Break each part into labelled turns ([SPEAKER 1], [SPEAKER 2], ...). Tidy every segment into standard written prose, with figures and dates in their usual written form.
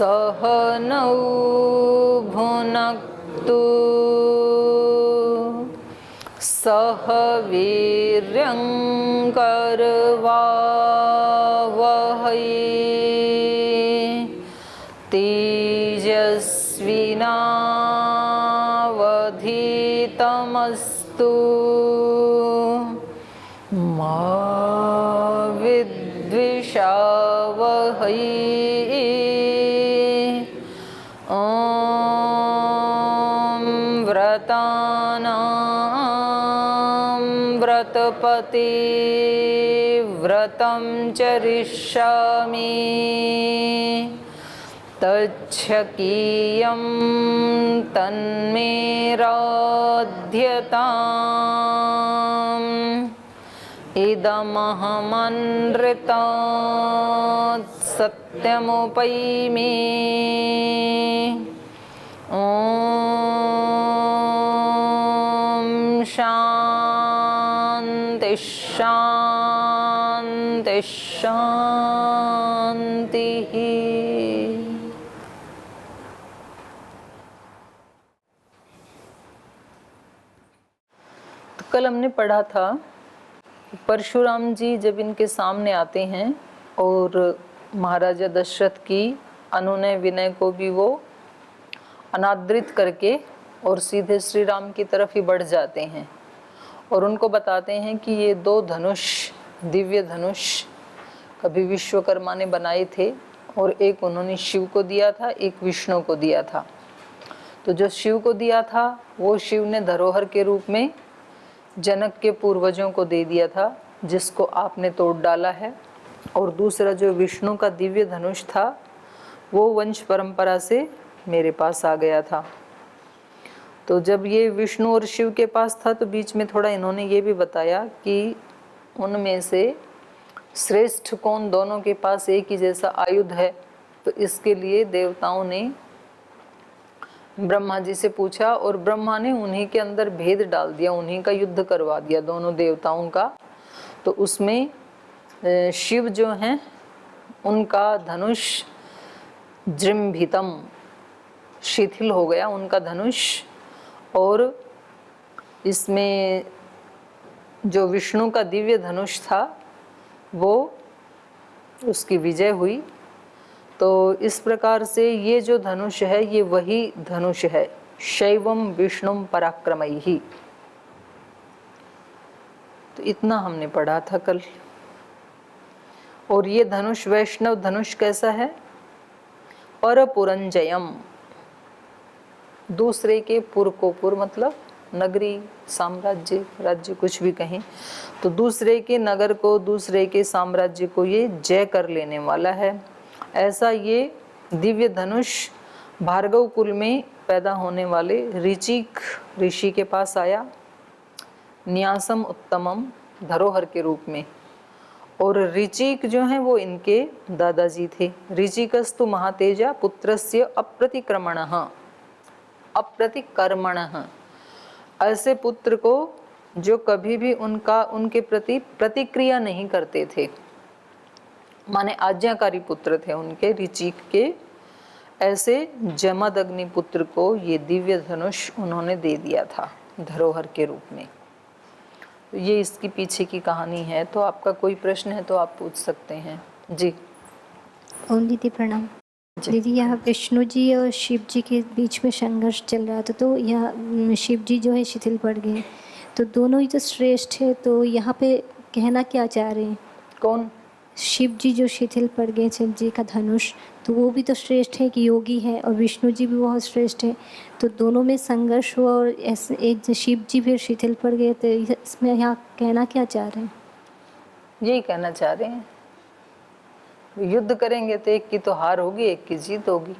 [SPEAKER 1] सह नौ भुनक्तु सह वीर्यं करवावहै तेजस्विनावधीतमस्तु मा विद्विषावहै। ॐ व्रतानां व्रतपते व्रतं चरिष्यामि तच्छकीयं तन्मे राध्यताम् इदमहमनृतात् सत्यमुपैमि। ॐ शान्ति शान्ति शान्तिः। तो कल हमने पढ़ा था परशुराम जी जब इनके सामने आते हैं और महाराजा दशरथ की अनुनय विनय को भी वो अनादृत करके और सीधे श्री राम की तरफ ही बढ़ जाते हैं और उनको बताते हैं कि ये दो धनुष, दिव्य धनुष कभी विश्वकर्मा ने बनाए थे और एक उन्होंने शिव को दिया था, एक विष्णु को दिया था। तो जो शिव को दिया था वो शिव ने धरोहर के रूप में जनक के पूर्वजों को दे दिया था, जिसको आपने तोड़ डाला है। और दूसरा जो विष्णु का दिव्य धनुष था वो वंश परंपरा से मेरे पास आ गया था। तो जब ये विष्णु और शिव के पास था तो बीच में थोड़ा इन्होंने ये भी बताया कि उनमें से श्रेष्ठ कौन, दोनों के पास एक ही जैसा आयुध है। तो इसके लिए देवताओं ने ब्रह्मा जी से पूछा और ब्रह्मा ने उन्हीं के अंदर भेद डाल दिया, उन्हीं का युद्ध करवा दिया दोनों देवताओं का। तो उसमें शिव जो हैं उनका धनुष जृंभितम, शिथिल हो गया उनका धनुष, और इसमें जो विष्णु का दिव्य धनुष था वो उसकी विजय हुई। तो इस प्रकार से ये जो धनुष है ये वही धनुष है, शैवम विष्णुम पराक्रमैहि। तो इतना हमने पढ़ा था कल। और ये धनुष वैष्णव धनुष कैसा है? परपुरंजयम, दूसरे के पुर को, पुर मतलब नगरी, साम्राज्य, राज्य, कुछ भी कहें। तो दूसरे के नगर को, दूसरे के साम्राज्य को ये जय कर लेने वाला है। ऐसा ये दिव्य धनुष भार्गव कुल में पैदा होने वाले ऋचिक ऋषि के पास आया, न्यासम उत्तमम, धरोहर के रूप में। और ऋचिक जो हैं वो इनके दादाजी थे। ऋचिकस्तु महातेजा पुत्रस्य अप्रतिक्रमणः, अप्रतिकर्मणः, ऐसे पुत्र को जो कभी भी उनके प्रति प्रतिक्रिया नहीं करते थे, माने आज्ञाकारी पुत्र थे उनके, ऋचिक के। ऐसे जमदग्नि पुत्र को ये दिव्य धनुष उन्होंने दे दिया था धरोहर के रूप में। तो ये इसकी पीछे की कहानी है। तो आपका कोई प्रश्न है तो आप पूछ सकते हैं जी।
[SPEAKER 2] ओम दीदी प्रणाम। दीदी यहाँ विष्णु जी और शिव जी के बीच में संघर्ष चल रहा था, तो यहाँ शिव जी जो है शिथिल पड़ गए, तो दोनों ही तो श्रेष्ठ है। तो यहाँ पे कहना क्या चाह रहे हैं? कौन? शिव जी जो शिथिल पड़ गए, शिव जी का धनुष, तो वो भी तो श्रेष्ठ है कि योगी है, और विष्णु जी भी बहुत श्रेष्ठ है। तो दोनों में संघर्ष हुआ और ऐसे एक शिव जी फिर शिथिल पड़ गए, तो इसमें यहाँ कहना क्या चाह रहे हैं?
[SPEAKER 1] यही कहना चाह रहे हैं, युद्ध करेंगे तो एक की तो हार होगी, एक की जीत होगी।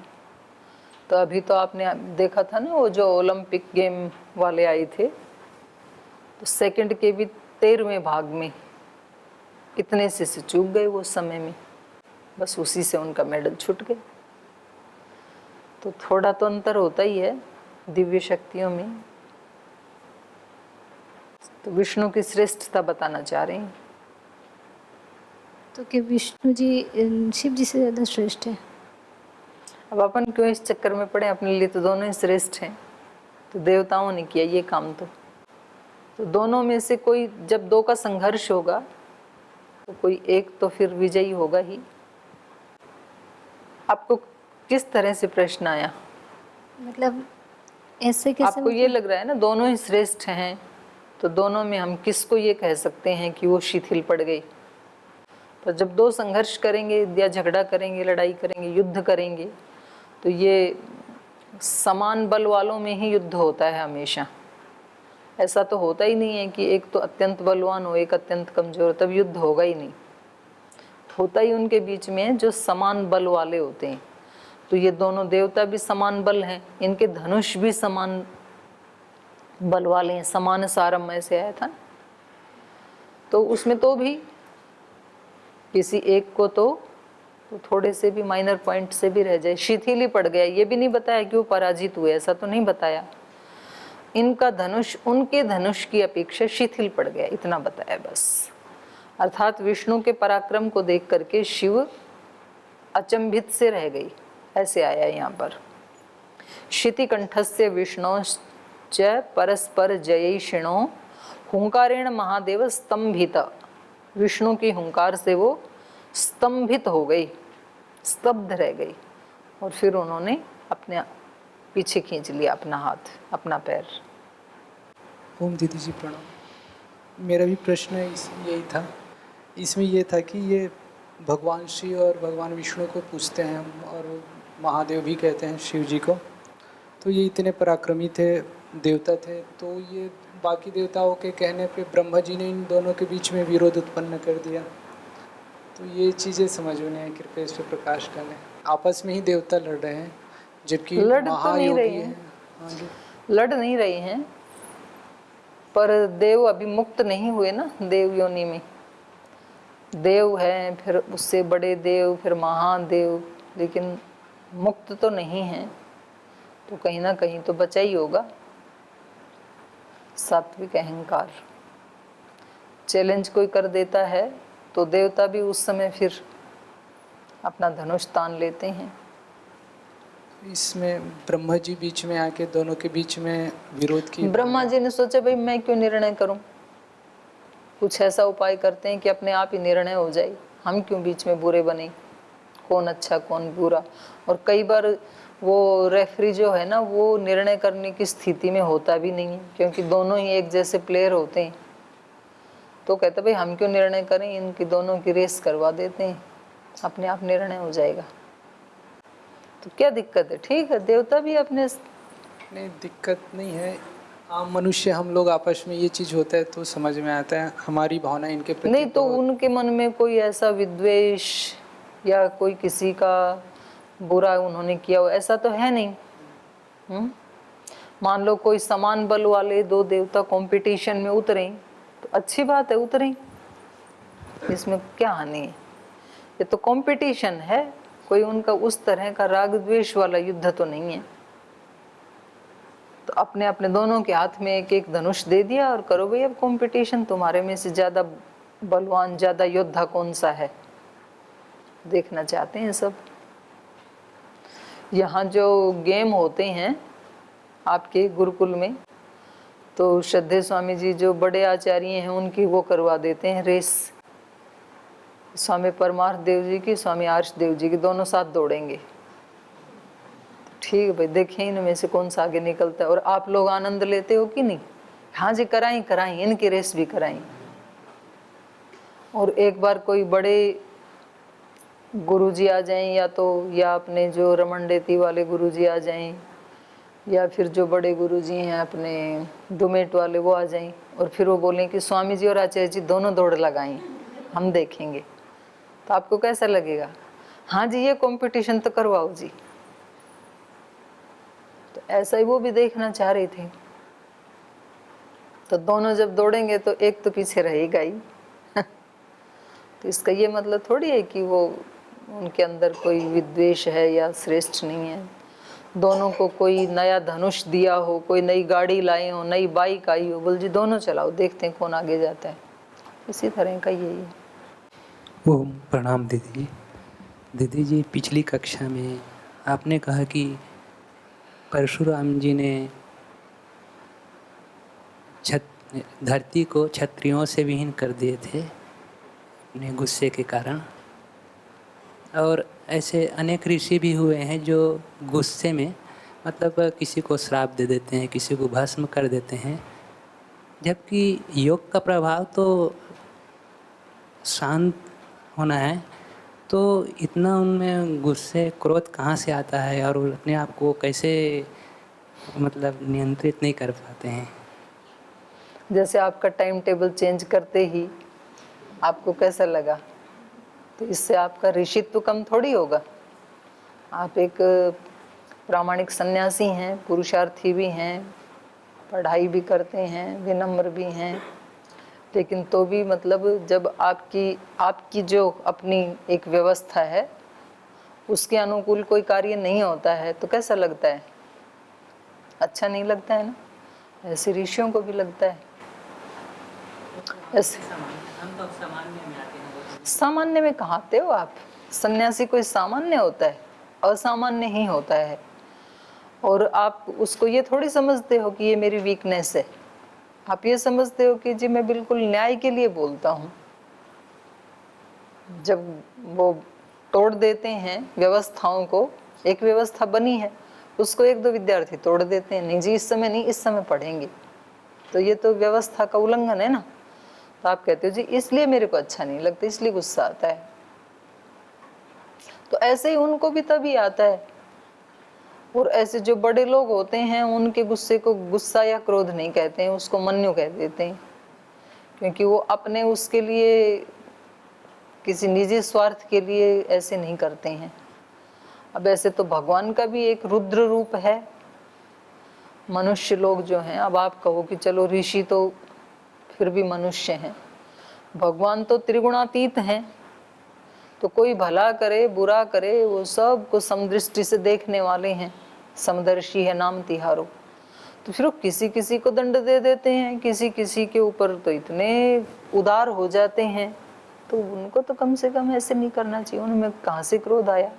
[SPEAKER 1] तो अभी तो आपने देखा था ना वो जो ओलंपिक गेम वाले आए थे, तो सेकंड के भी 13वें भाग में इतने से चूक गए वो समय में, बस उसी से उनका मेडल छूट गया। तो थोड़ा तो अंतर होता ही है दिव्य शक्तियों में। तो विष्णु की श्रेष्ठता बताना चाह रहे हैं।
[SPEAKER 2] तो कि विष्णु जी शिव जी से ज़्यादा श्रेष्ठ है?
[SPEAKER 1] अब अपन क्यों इस चक्कर में पड़े, अपने लिए तो दोनों ही श्रेष्ठ हैं। तो देवताओं ने किया ये काम, तो दोनों में से कोई, जब दो का संघर्ष होगा तो कोई एक तो फिर विजयी होगा ही। आपको किस तरह से प्रश्न आया?
[SPEAKER 2] मतलब ऐसे कैसे?
[SPEAKER 1] आपको ये लग रहा है ना दोनों ही श्रेष्ठ हैं, तो दोनों में हम किसको ये कह सकते हैं कि वो शिथिल पड़ गई? तो जब दो संघर्ष करेंगे या झगड़ा करेंगे, लड़ाई करेंगे, युद्ध करेंगे, तो ये समान बल वालों में ही युद्ध होता है हमेशा। ऐसा तो होता ही नहीं है कि एक तो अत्यंत बलवान हो, एक अत्यंत कमजोर, तब युद्ध होगा ही नहीं। होता ही उनके बीच में है जो समान बल वाले होते हैं। तो ये दोनों देवता भी समान बल हैं, इनके धनुष भी समान बल वाले हैं। समान सारम में से आया था, तो उसमें तो भी किसी एक को तो थोड़े से भी माइनर पॉइंट से भी रह जाए, शिथिल ही पड़ गया। ये भी नहीं बताया कि वो पराजित हुए, ऐसा तो नहीं बताया। इनका धनुष उनके धनुष की अपेक्षा शिथिल पड़ गया, इतना बताया बस। अर्थात विष्णु के पराक्रम को देख करके शिव अचंभित से रह गई, ऐसे आया यहाँ पर। शितिकंठस्य विष्णोश्च परस्पर जयैषिणो हुंकारेण महादेव स्तंभित। विष्णु की हुंकार से वो स्तंभित हो गई, स्तब्ध रह गई, और फिर उन्होंने अपने पीछे खींच लिया अपना हाथ, अपना पैर।
[SPEAKER 3] ओम दीदी जी प्रणाम। मेरा भी प्रश्न यही था, इसमें ये था कि ये भगवान शिव और भगवान विष्णु को पूछते हैं हम, और महादेव भी कहते हैं शिव जी को। तो ये इतने पराक्रमी थे, देवता थे, तो ये बाकी देवताओं के कहने पे ब्रह्मा जी ने इन दोनों के बीच में विरोध उत्पन्न कर दिया। तो ये चीज़ें समझ में नहीं आई, कृपया इस पर प्रकाश डालें। आपस में ही देवता लड़ रहे हैं, जबकि
[SPEAKER 1] लड़ तो नहीं रहे
[SPEAKER 3] हैं।
[SPEAKER 1] हैं, लड़ नहीं रहे हैं, पर देव अभी मुक्त नहीं हुए ना। देव योनि में देव हैं, फिर उससे बड़े देव, फिर महादेव, लेकिन मुक्त तो नहीं हैं। तो कहीं ना कहीं तो बचा ही होगा। सात्विक अहंकार चैलेंज कोई कर देता है तो देवता भी उस समय फिर अपना धनुष तान लेते हैं।
[SPEAKER 3] इसमें ब्रह्मा जी बीच में आके दोनों के बीच में विरोध की।
[SPEAKER 1] ब्रह्मा जी ने सोचा भाई मैं क्यों निर्णय करूं, कुछ ऐसा उपाय करते हैं कि अपने आप ही निर्णय हो जाए, हम क्यों बीच में बुरे बने, कौन अच्छा कौन बुरा। और कई बार वो रेफरी जो है ना, वो निर्णय करने की स्थिति में होता भी नहीं है, क्योंकि दोनों ही एक जैसे प्लेयर होते हैं। तो कहते भाई हम क्यों निर्णय करें, इनकी दोनों की रेस करवा देते हैं, अपने आप निर्णय हो जाएगा। तो क्या दिक्कत है? ठीक है, देवता भी अपने।
[SPEAKER 3] नहीं, दिक्कत नहीं है। आम मनुष्य हम लोग आपस में ये चीज़ होता है तो समझ में आता है, हमारी भावना इनके प्रति
[SPEAKER 1] नहीं तो उनके मन में कोई ऐसा विद्वेष या कोई किसी का बुरा उन्होंने किया हो, ऐसा तो है नहीं। मान लो कोई समान बल वाले दो देवता कंपटीशन में उतरे तो अच्छी बात है, उतरे, इसमें क्या हानि है? ये तो कंपटीशन है, कोई उनका उस तरह का राग द्वेष वाला युद्ध तो नहीं है। तो अपने अपने दोनों के हाथ में एक एक धनुष दे दिया और करो भाई अब कंपटीशन, तुम्हारे में से ज्यादा बलवान, ज्यादा योद्धा कौन सा है, देखना चाहते हैं सब। यहाँ जो गेम होते हैं आपके गुरुकुल में, तो श्रद्धेय स्वामी जी जो बड़े आचार्य हैं उनकी वो करवा देते हैं रेस। स्वामी परमार्थ देव जी की, स्वामी आर्ष देव जी की, दोनों साथ दौड़ेंगे। ठीक है भाई, देखें इनमें से कौन सा आगे निकलता है। और आप लोग आनंद लेते हो कि नहीं? हाँ जी, कराई कराई, इनकी रेस भी कराई। और एक बार कोई बड़े गुरुजी आ जाएं, या अपने जो रमन डेती वाले गुरुजी आ जाएं, या फिर जो बड़े गुरुजी हैं अपने डुमेट वाले वो आ जाएं, और फिर वो बोलें कि स्वामी जी और आचार्य जी दोनों दौड़ लगाएं, हम देखेंगे, तो आपको कैसा लगेगा? हाँ जी, ये कंपटीशन तो करवाओ जी। तो ऐसा ही वो भी देखना चाह रही थी। तो दोनों जब दौड़ेंगे तो एक तो पीछे रहेगा ही। तो इसका ये मतलब थोड़ी है कि वो उनके अंदर कोई विद्वेष है या श्रेष्ठ नहीं है। दोनों को कोई नया धनुष दिया हो, कोई नई गाड़ी लाए हो, नई बाइक आई हो, बोल जी दोनों चलाओ, देखते हैं कौन आगे जाता है। इसी तरह का यही है।
[SPEAKER 4] ओम प्रणाम दीदी जी। दीदी जी, पिछली कक्षा में आपने कहा कि परशुराम जी ने धरती को क्षत्रियों से विहीन कर दिए थे अपने गुस्से के कारण, और ऐसे अनेक ऋषि भी हुए हैं जो गुस्से में मतलब किसी को श्राप दे देते हैं, किसी को भस्म कर देते हैं, जबकि योग का प्रभाव तो शांत होना है। तो इतना उनमें गुस्से क्रोध कहाँ से आता है और वो अपने आप को कैसे मतलब नियंत्रित नहीं कर पाते हैं?
[SPEAKER 1] जैसे आपका टाइम टेबल चेंज करते ही आपको कैसा लगा, तो इससे आपका ऋषित्व कम थोड़ी होगा। आप एक प्रामाणिक सन्यासी हैं, पुरुषार्थी भी हैं, पढ़ाई भी करते हैं, विनम्र भी हैं, लेकिन तो भी मतलब जब आपकी जो अपनी एक व्यवस्था है उसके अनुकूल कोई कार्य नहीं होता है तो कैसा लगता है? अच्छा नहीं लगता है ना। ऐसे ऋषियों को भी लगता है। ऐसे
[SPEAKER 4] हम तो सामान्य में आते हैं।
[SPEAKER 1] सामान्य में कहाँ आते हो आप? सन्यासी कोई सामान्य होता है? असामान्य ही होता है। और आप उसको ये थोड़ी समझते हो कि ये मेरी वीकनेस है। आप ये समझते हो कि जी मैं बिल्कुल न्याय के लिए बोलता हूँ। जब वो तोड़ देते हैं व्यवस्थाओं को, एक व्यवस्था बनी है उसको एक दो विद्यार्थी तोड़ देते हैं, नहीं जी इस समय नहीं, इस समय पढ़ेंगे, तो ये तो व्यवस्था का उल्लंघन है ना। तो आप कहते हो जी इसलिए मेरे को अच्छा नहीं लगता, इसलिए गुस्सा आता है। तो ऐसे ही उनको भी तभी आता है। और ऐसे जो बड़े लोग होते हैं उनके गुस्से को गुस्सा या क्रोध नहीं कहते हैं, उसको मन्यु कह देते हैं, क्योंकि वो अपने उसके लिए किसी निजी स्वार्थ के लिए ऐसे नहीं करते हैं। अब ऐसे तो भगवान का भी एक रुद्र रूप है। मनुष्य लोग जो हैं, अब आप कहो कि चलो ऋषि तो फिर भी मनुष्य हैं, भगवान तो त्रिगुणातीत हैं, तो कोई भला करे बुरा करे वो सब को समदृष्टि से देखने वाले हैं। समदर्शी है नाम तिहारो। तो फिर वो किसी किसी को दंड दे देते हैं, किसी किसी के ऊपर तो इतने उदार हो जाते हैं। तो उनको तो कम से कम ऐसे नहीं करना चाहिए। उनमें कहाँ से क्रोध आया?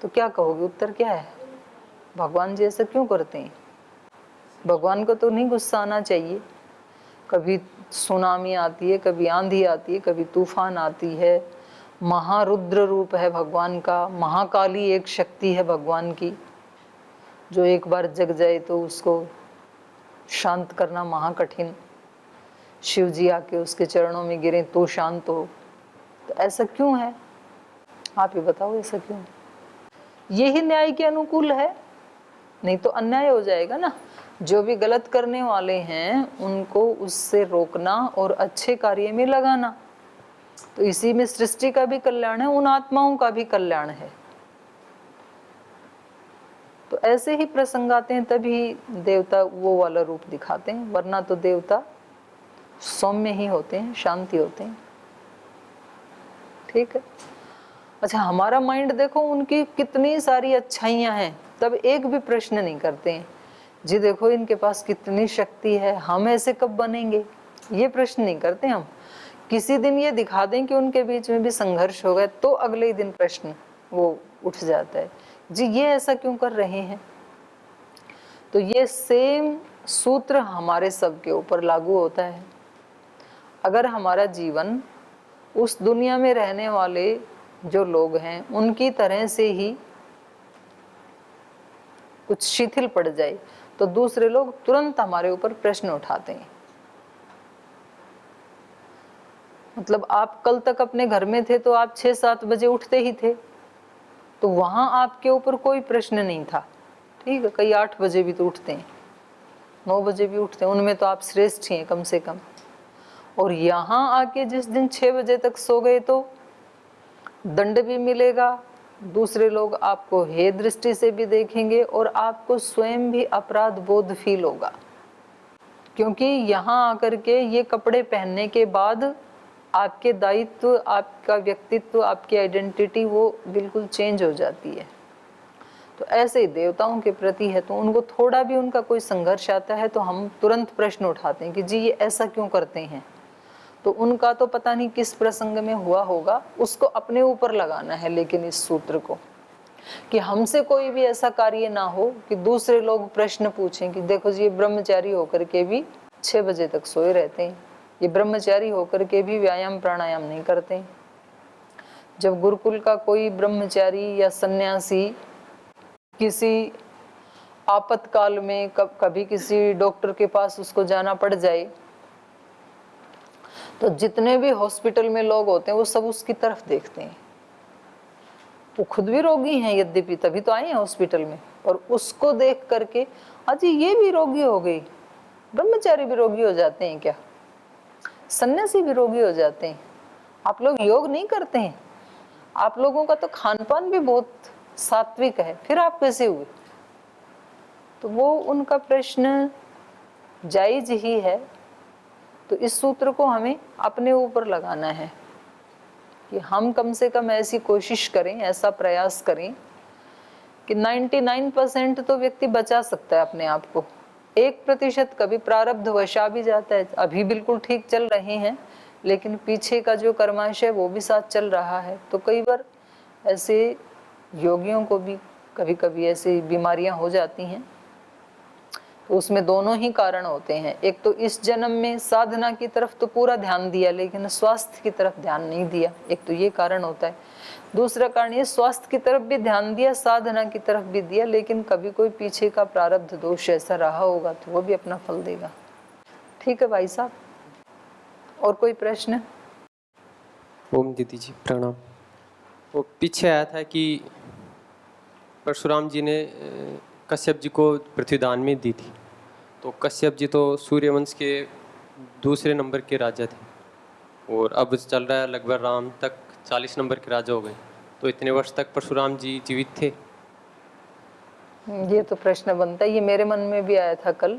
[SPEAKER 1] तो क्या कहोगे, उत्तर क्या है? भगवान जी ऐसा क्यों करते हैं? भगवान को तो नहीं गुस्सा आना चाहिए। कभी सुनामी आती है, कभी आंधी आती है, कभी तूफान आती है। महारुद्र रूप है भगवान का। महाकाली एक शक्ति है भगवान की, जो एक बार जग जाए तो उसको शांत करना महाकठिन। शिव जी आके उसके चरणों में गिरे तो शांत हो। तो ऐसा क्यों है? आप ही बताओ, ऐसा क्यों? यही न्याय के अनुकूल है, नहीं तो अन्याय हो जाएगा ना। जो भी गलत करने वाले हैं उनको उससे रोकना और अच्छे कार्य में लगाना, तो इसी में सृष्टि का भी कल्याण है, उन आत्माओं का भी कल्याण है। तो ऐसे ही प्रसंग आते हैं तभी देवता वो वाला रूप दिखाते हैं, वरना तो देवता सौम्य ही होते हैं, शांति होते हैं। ठीक है। अच्छा, हमारा माइंड देखो, उनकी कितनी सारी अच्छाइयां हैं, तब एक भी प्रश्न नहीं करते हैं जी देखो इनके पास कितनी शक्ति है, हम ऐसे कब बनेंगे, ये प्रश्न नहीं करते हम। किसी दिन ये दिखा दें कि उनके बीच में भी संघर्ष हो गया तो अगले ही दिन प्रश्न वो उठ जाता है, जी ये ऐसा क्यों कर रहे हैं। तो ये सेम सूत्र हमारे सबके ऊपर लागू होता है। अगर हमारा जीवन उस दुनिया में रहने वाले जो लोग हैं उनकी तरह से ही कुछ शिथिल पड़ जाए तो दूसरे लोग तुरंत हमारे ऊपर प्रश्न उठाते हैं। मतलब आप कल तक अपने घर में थे तो आप 6-7 बजे उठते ही थे, तो वहां आपके ऊपर कोई प्रश्न नहीं था। ठीक है, कई 8 बजे भी तो उठते हैं, 9 बजे भी उठते हैं, उनमें तो आप श्रेष्ठ हैं कम से कम। और यहाँ आके जिस दिन 6 बजे तक सो गए तो दंड भी मिलेगा, दूसरे लोग आपको हे दृष्टि से भी देखेंगे और आपको स्वयं भी अपराध बोध फील होगा, क्योंकि यहाँ आकर के ये कपड़े पहनने के बाद आपके दायित्व, आपका व्यक्तित्व, आपकी आइडेंटिटी वो बिल्कुल चेंज हो जाती है। तो ऐसे ही देवताओं के प्रति है, तो उनको थोड़ा भी उनका कोई संघर्ष आता है तो हम तुरंत प्रश्न उठाते हैं कि जी ये ऐसा क्यों करते हैं। तो उनका तो पता नहीं किस प्रसंग में हुआ होगा, उसको अपने ऊपर लगाना है लेकिन इस सूत्र को, कि हमसे कोई भी ऐसा कार्य ना हो कि दूसरे लोग प्रश्न पूछें कि देखो जी, ये ब्रह्मचारी होकर के भी 6 बजे तक सोए रहते हैं, ये ब्रह्मचारी होकर के भी व्यायाम प्राणायाम नहीं करते। जब गुरुकुल का कोई ब्रह्मचारी या सन्यासी किसी आपातकाल में कभी किसी डॉक्टर के पास उसको जाना पड़ जाए, तो जितने भी हॉस्पिटल में लोग होते हैं वो सब उसकी तरफ देखते हैं। वो खुद भी रोगी हैं यद्यपि, तभी तो आए हैं हॉस्पिटल में, और उसको देख करके अजी ये भी रोगी हो गई, ब्रह्मचारी भी रोगी हो जाते हैं क्या, सन्यासी भी रोगी हो जाते हैं, आप लोग योग नहीं करते हैं, आप लोगों का तो खान पान भी बहुत सात्विक है, फिर आप कैसे हुए? तो वो उनका प्रश्न जायज ही है। तो इस सूत्र को हमें अपने ऊपर लगाना है कि हम कम से कम ऐसी कोशिश करें, ऐसा प्रयास करें कि 99% तो व्यक्ति बचा सकता है अपने आप को। 1% कभी प्रारब्ध वशा भी जाता है। अभी बिल्कुल ठीक चल रहे हैं, लेकिन पीछे का जो कर्माशय वो भी साथ चल रहा है। तो कई बार ऐसे योगियों को भी कभी कभी ऐसी बीमारियां हो जाती हैं। तो उसमें दोनों ही कारण होते हैं। एक तो इस जन्म में साधना की तरफ तो पूरा ध्यान दिया, लेकिन स्वास्थ्य की तरफ ध्यान नहीं दिया, एक तो ये कारण होता है। दूसरा कारण ये, स्वास्थ्य की तरफ भी ध्यान दिया, साधना की तरफ भी दिया, लेकिन कभी कोई पीछे का प्रारब्ध दोष ऐसा रहा होगा तो वो भी अपना फल देगा। ठीक है भाई साहब, और कोई प्रश्न?
[SPEAKER 5] ओम दीदी जी प्रणाम। वो पीछे आया था कि परशुराम जी ने कश्यप जी को पृथ्वी दान में दी थी, तो कश्यप जी तो सूर्यवंश के दूसरे नंबर के राजा थे, और अब चल रहा है लगभग राम तक 40 नंबर के राजा हो गए। तो इतने वर्ष तक परशुराम जी जीवित थे?
[SPEAKER 1] ये तो प्रश्न बनता है, ये मेरे मन में भी आया था कल।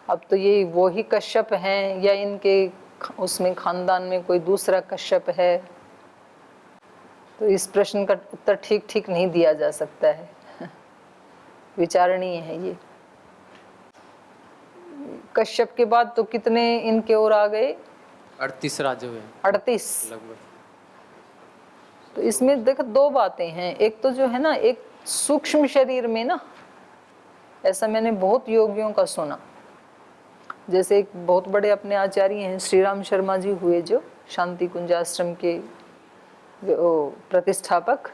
[SPEAKER 1] अब तो ये वो ही कश्यप हैं या इनके उसमें खानदान में कोई दूसरा कश्यप है, तो इस प्रश्न का उत्तर ठीक ठीक नहीं दिया जा सकता है, विचारणीय है ये। कश्यप के बाद तो कितने इनके और आ गए?
[SPEAKER 5] 38 राजा हुए
[SPEAKER 1] 38
[SPEAKER 5] लगभग।
[SPEAKER 1] तो इसमें देखो दो बातें हैं। एक तो जो है ना, एक सूक्ष्म शरीर में ना, ऐसा मैंने बहुत योगियों का सुना। जैसे एक बहुत बड़े अपने आचार्य हैं श्री राम शर्मा जी हुए, जो शांति कुंज आश्रम के प्रतिष्ठापक,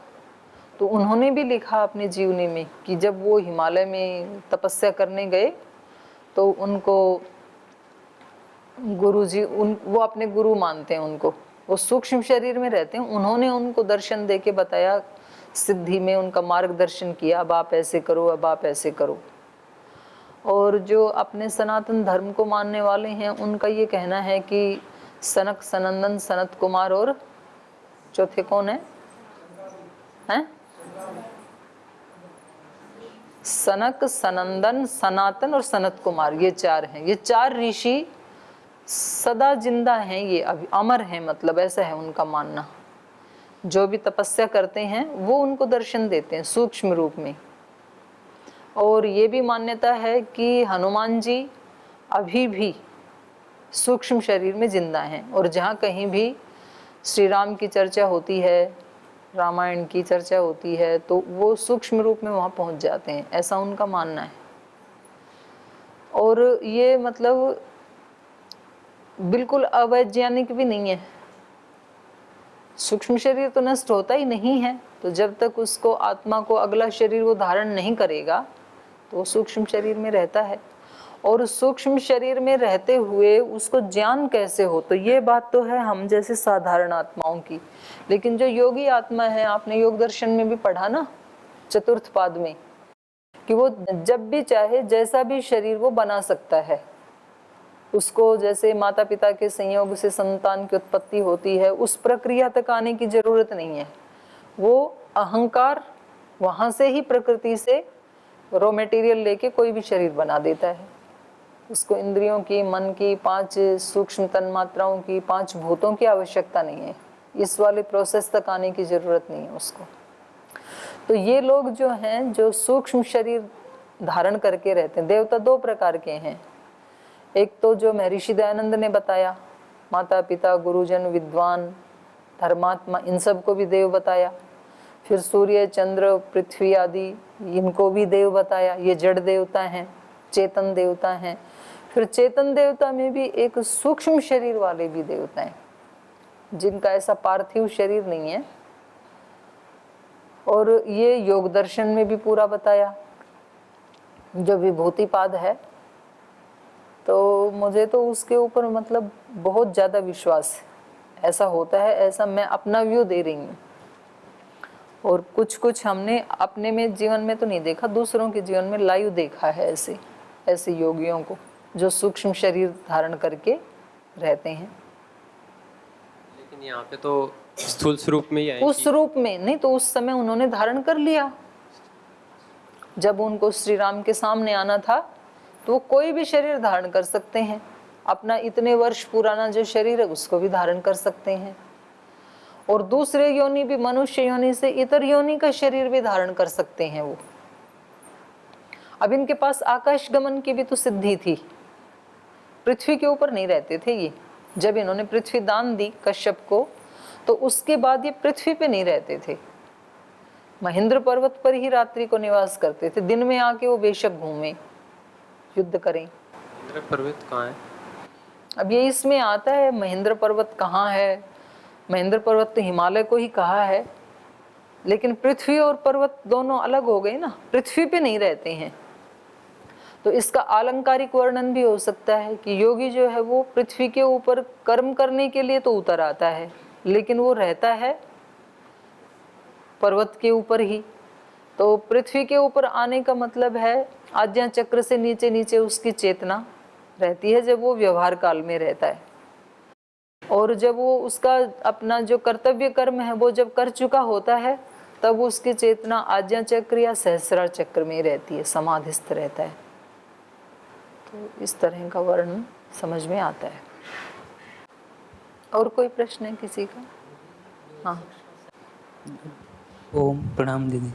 [SPEAKER 1] तो उन्होंने भी लिखा अपनी जीवनी में कि जब वो हिमालय में तपस्या करने गए तो उनको गुरु जी, वो अपने गुरु मानते हैं उनको, वो सूक्ष्म शरीर में रहते हैं, उन्होंने उनको दर्शन दे के बताया, सिद्धि में उनका मार्गदर्शन किया, अब आप ऐसे करो, अब आप ऐसे करो। और जो अपने सनातन धर्म को मानने वाले हैं उनका ये कहना है कि सनक, सनंदन, सनत कुमार और चौथे कौन है? सनक, सनंदन, सनातन और सनत कुमार, ये चार हैं। ये चार ऋषि सदा जिंदा हैं, ये अभी अमर हैं, मतलब ऐसा है उनका मानना। जो भी तपस्या करते हैं वो उनको दर्शन देते हैं सूक्ष्म रूप में। और ये भी मान्यता है कि हनुमान जी अभी भी सूक्ष्म शरीर में जिंदा हैं, और जहाँ कहीं भी श्री राम की चर्चा होती है, रामायण की चर्चा होती है, तो वो सूक्ष्म रूप में वहाँ पहुँच जाते हैं, ऐसा उनका मानना है। और ये मतलब बिल्कुल अवैज्ञानिक भी नहीं है। सूक्ष्म शरीर तो नष्ट होता ही नहीं है, तो जब तक उसको आत्मा को अगला शरीर वो धारण नहीं करेगा तो वो सूक्ष्म शरीर में रहता है। और सूक्ष्म शरीर में रहते हुए उसको ज्ञान कैसे हो, तो ये बात तो है हम जैसे साधारण आत्माओं की। लेकिन जो योगी आत्मा है, आपने योग दर्शन में भी पढ़ा ना, चतुर्थ पाद में, कि वो जब भी चाहे जैसा भी शरीर वो बना सकता है। उसको जैसे माता पिता के संयोग से संतान की उत्पत्ति होती है, उस प्रक्रिया तक आने की जरूरत नहीं है। वो अहंकार वहां से ही प्रकृति से रॉ मटेरियल लेके कोई भी शरीर बना देता है। उसको इंद्रियों की, मन की, 5 सूक्ष्म तन्मात्राओं की, 5 भूतों की आवश्यकता नहीं है। इस वाले प्रोसेस तक आने की जरूरत नहीं है उसको। तो ये लोग जो हैं, जो सूक्ष्म शरीर धारण करके रहते हैं, देवता 2 प्रकार के हैं। एक तो जो महर्षि दयानंद ने बताया, माता पिता, गुरुजन, विद्वान, धर्मात्मा, इन सब को भी देव बताया। फिर सूर्य, चंद्र, पृथ्वी आदि इनको भी देव बताया। ये जड़ देवता हैं, चेतन देवता हैं। फिर चेतन देवता में भी एक सूक्ष्म शरीर वाले भी देवता हैं, जिनका ऐसा पार्थिव शरीर नहीं है। और ये योग दर्शन में भी पूरा बताया, जो विभूतिपाद है। तो मुझे तो उसके ऊपर मतलब बहुत ज़्यादा विश्वास है, ऐसा होता है, ऐसा मैं अपना व्यू दे रही हूँ। और कुछ हमने अपने में जीवन में तो नहीं देखा, दूसरों के जीवन में लाइव देखा है ऐसे योगियों को जो सूक्ष्म शरीर धारण करके रहते हैं।
[SPEAKER 5] लेकिन यहाँ पे तो स्थूल स्वरूप में ही है।
[SPEAKER 1] उस रूप में नहीं, तो उस समय उन्होंने धारण कर लिया। जब उनको श्री राम के सामने आना था तो वो कोई भी शरीर धारण कर सकते हैं। अपना इतने वर्ष पुराना जो शरीर है उसको भी धारण कर सकते हैं। और दूसरे योनि भी, मनुष्य योनि से इतर योनि का शरीर भी धारण कर सकते हैं वो। अब इनके पास आकाश गमन की भी तो सिद्धि थी, पृथ्वी के ऊपर नहीं रहते थे ये। जब इन्होंने पृथ्वी दान दी कश्यप को, तो उसके बाद ये पृथ्वी पे नहीं रहते थे, महेंद्र पर्वत पर ही रात्रि को निवास करते थे। दिन में आके वो बेशक घूमे, युद्ध करें।
[SPEAKER 5] महेंद्र पर्वत कहाँ है?
[SPEAKER 1] अब ये इसमें आता है, महेंद्र पर्वत कहाँ है। महेंद्र पर्वत तो हिमालय को ही कहा है, लेकिन पृथ्वी और पर्वत दोनों अलग हो गए ना, पृथ्वी पे नहीं रहते हैं। तो इसका अलंकारिक वर्णन भी हो सकता है कि योगी जो है वो पृथ्वी के ऊपर कर्म करने के लिए तो उतर आता है, लेकिन वो रहता है पर्वत के ऊपर ही। तो पृथ्वी के ऊपर आने का मतलब है आज्ञा चक्र से नीचे नीचे उसकी चेतना रहती है जब वो व्यवहार काल में रहता है। और जब वो उसका अपना जो कर्तव्य कर्म है वो जब कर चुका होता है, तब उसकी चेतना आज्ञा चक्र या सहस्रार चक्र में रहती है, समाधिस्थ रहता है। तो इस तरह का वर्णन समझ में आता है। और कोई प्रश्न है किसी का? हाँ।
[SPEAKER 4] ओम प्रणाम दीदी।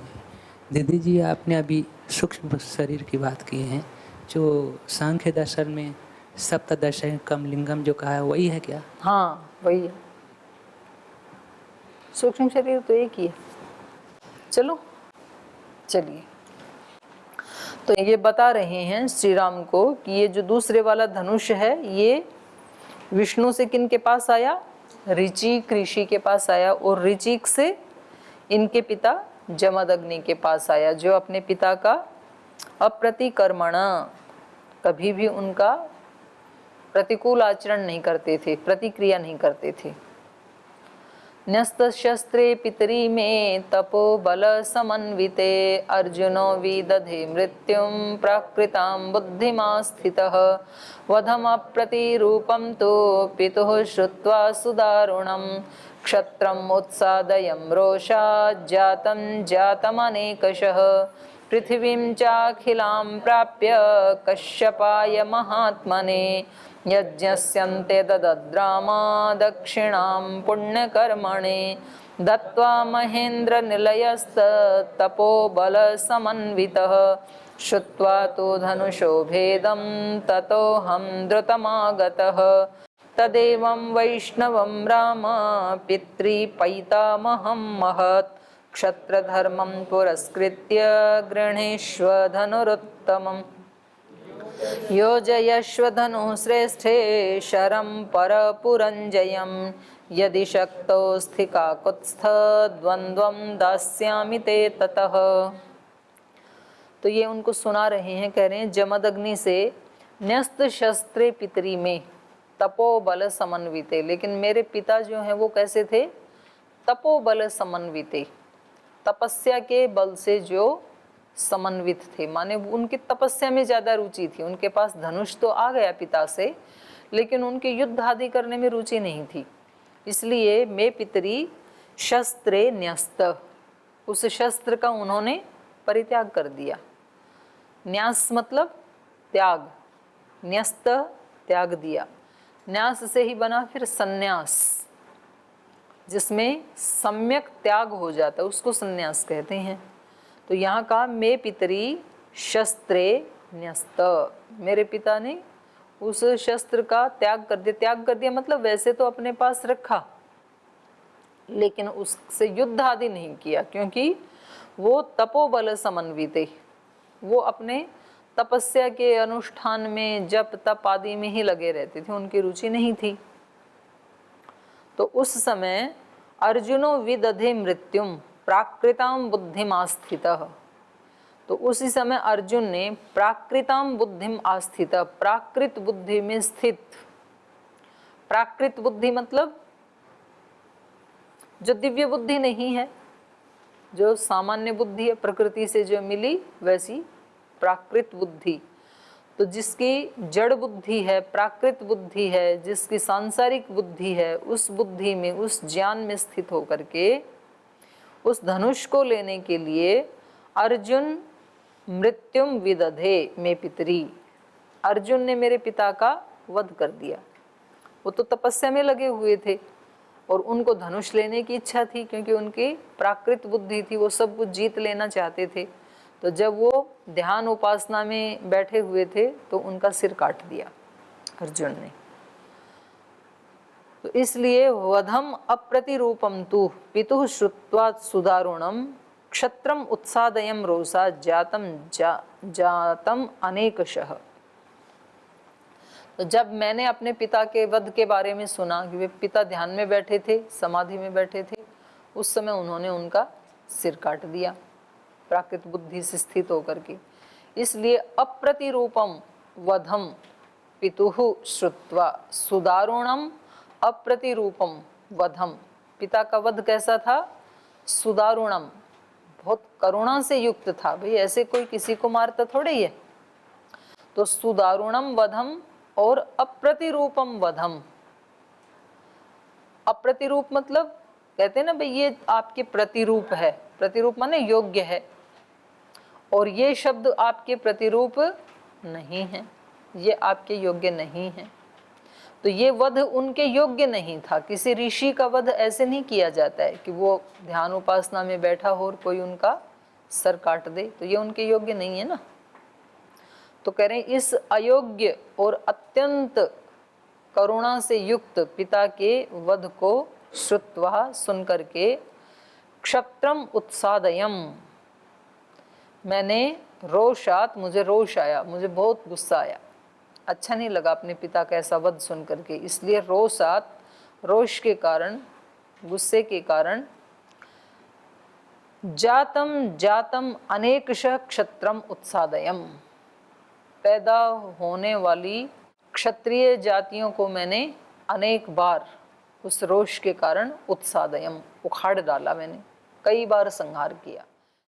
[SPEAKER 4] दीदी जी, आपने अभी सूक्ष्म शरीर की बात की है, जो सांख्य दर्शन में सप्तदश कमलिंगम जो कहा है वही है क्या?
[SPEAKER 1] हाँ वही है, सूक्ष्म शरीर तो एक ही है। चलो चलिए, तो ये बता रहे हैं श्री राम को कि ये जो दूसरे वाला धनुष है ये विष्णु से किन के पास आया? ऋचिक ऋषि के पास आया। और ऋचिक से इनके पिता जमदग्नि के पास आया, जो अपने पिता का अप्रतिकर्मण, कभी भी उनका प्रतिकूल आचरण नहीं करते थे, प्रतिक्रिया नहीं करते थे। न्यस्त शस्त्रे पितरी में तपो बल समन्विते अर्जुनो विदधे मृत्युम प्राकृतां बुद्धिमा स्थितः वधम प्रतिरूपं तो पितुः श्रुत्वा सुदारुणं क्षत्रम् उत्सादयं रोषात् जातं जातमनेकशः पृथिवीं चाखिलां प्राप्य कश्यपाय महात्मने यज्ञस्यन्ते ददद्रामा दक्षिणां पुण्यकर्मणे दत्त्वा महेन्द्रनिलयस्तपोबलसमन्वितः श्रुत्वा तु धनुषो भेदं ततोऽहं द्रुतमागतः तदेवं वैष्णवं राम पितृपैतामहं महत् क्षत्रधर्मं पुरस्कृत्य गृह्णीष्व धनुरुत्तमम् योजयश्व धनुः श्रेष्ठे शरं परपुरञ्जयं यदि शक्तो स्थिकाकुत्स्थ द्वन्द्वं दास्यामि ते ततः। तो ये उनको सुना रहे हैं, कह रहे हैं जमदग्नि से न्यस्त शस्त्रे पितरी में तपोबल समन्विते, लेकिन मेरे पिता जो हैं वो कैसे थे? तपोबल समन्विते, तपस्या के बल से जो समन्वित थे, माने उनकी तपस्या में ज़्यादा रुचि थी। उनके पास धनुष तो आ गया पिता से, लेकिन उनके युद्ध आदि करने में रुचि नहीं थी। इसलिए मैं पितरी शस्त्रे न्यस्त, उस शस्त्र का उन्होंने परित्याग कर दिया। न्यास मतलब त्याग, न्यस्त त्याग दिया। न्यास से ही बना फिर संन्यास, जिसमें सम्यक त्याग हो जाता है, उसको संन्यास कहते हैं। तो यहाँ का मे पितरी शस्त्रे न्यस्त, मेरे पिता ने उस शस्त्र का त्याग कर दिया। त्याग कर दिया मतलब वैसे तो अपने पास रखा, लेकिन उससे युद्ध आदि नहीं किया, क्योंकि वो तपोबल समन्वित, वो अपने तपस्या के अनुष्ठान में जप तप आदि में ही लगे रहते थे, उनकी रुचि नहीं थी। तो उस समय अर्जुनो विदधे मृत्युम प्राकृताम बुद्धिम आस्थितः, तो उसी समय अर्जुन ने प्राकृताम बुद्धिम आस्थित, प्राकृत बुद्धि में स्थित। प्राकृत बुद्धि मतलब जो दिव्य बुद्धि नहीं है, जो सामान्य बुद्धि है, प्रकृति से जो मिली वैसी प्राकृत बुद्धि। तो जिसकी जड़ बुद्धि है, प्राकृत बुद्धि है, जिसकी सांसारिक बुद्धि है, उस बुद्धि में, उस ज्ञान में स्थित होकर के उस धनुष को लेने के लिए अर्जुन मृत्युम विदधे मे पितरी, अर्जुन ने मेरे पिता का वध कर दिया। वो तो तपस्या में लगे हुए थे और उनको धनुष लेने की इच्छा थी, क्योंकि उनकी प्राकृत बुद्धि थी, वो सब कुछ जीत लेना चाहते थे। तो जब वो ध्यान उपासना में बैठे हुए थे तो उनका सिर काट दिया अर्जुन ने। तो इसलिए वधम अप्रतिरूपम तु पितुः श्रुत्वा सुदारुणम क्षत्रम उत्सादयम रोषा जातम अनेकशः। तो जब मैंने अपने पिता के वध के बारे में सुना कि वे पिता ध्यान में बैठे थे, समाधि में बैठे थे, उस समय उन्होंने उनका सिर काट दिया प्राकृत बुद्धि से स्थित होकर के। इसलिए अप्रतिरूपम वधम पितुः श्रुत्वा सुदारुणम अप्रतिरूपम वधम, पिता का वध कैसा था? सुदारुणम, बहुत करुणा से युक्त था। भाई ऐसे कोई किसी को मारता थोड़े ही है। तो सुदारुणम वधम और अप्रतिरूपम वधम। अप्रतिरूप मतलब कहते हैं ना भाई ये आपके प्रतिरूप है, प्रतिरूप माने योग्य है, और ये शब्द आपके प्रतिरूप नहीं है, ये आपके योग्य नहीं है। तो ये वध उनके योग्य नहीं था। किसी ऋषि का वध ऐसे नहीं किया जाता है कि वो ध्यान उपासना में बैठा हो और कोई उनका सर काट दे, तो ये उनके योग्य नहीं है ना। तो कह रहे हैं इस अयोग्य और अत्यंत करुणा से युक्त पिता के वध को श्रुत्वा सुन करके क्षत्रम उत्सादयम, मैंने रोषात, मुझे रोष आया, मुझे बहुत गुस्सा आया, अच्छा नहीं लगा अपने पिता का ऐसा वध सुन करके। इसलिए रोषात, रोष के कारण, गुस्से के कारण जातम अनेकशः क्षत्रम उत्सादयम, पैदा होने वाली क्षत्रिय जातियों को मैंने अनेक बार उस रोष के कारण उत्सादयम, उखाड़ डाला, मैंने कई बार संहार किया।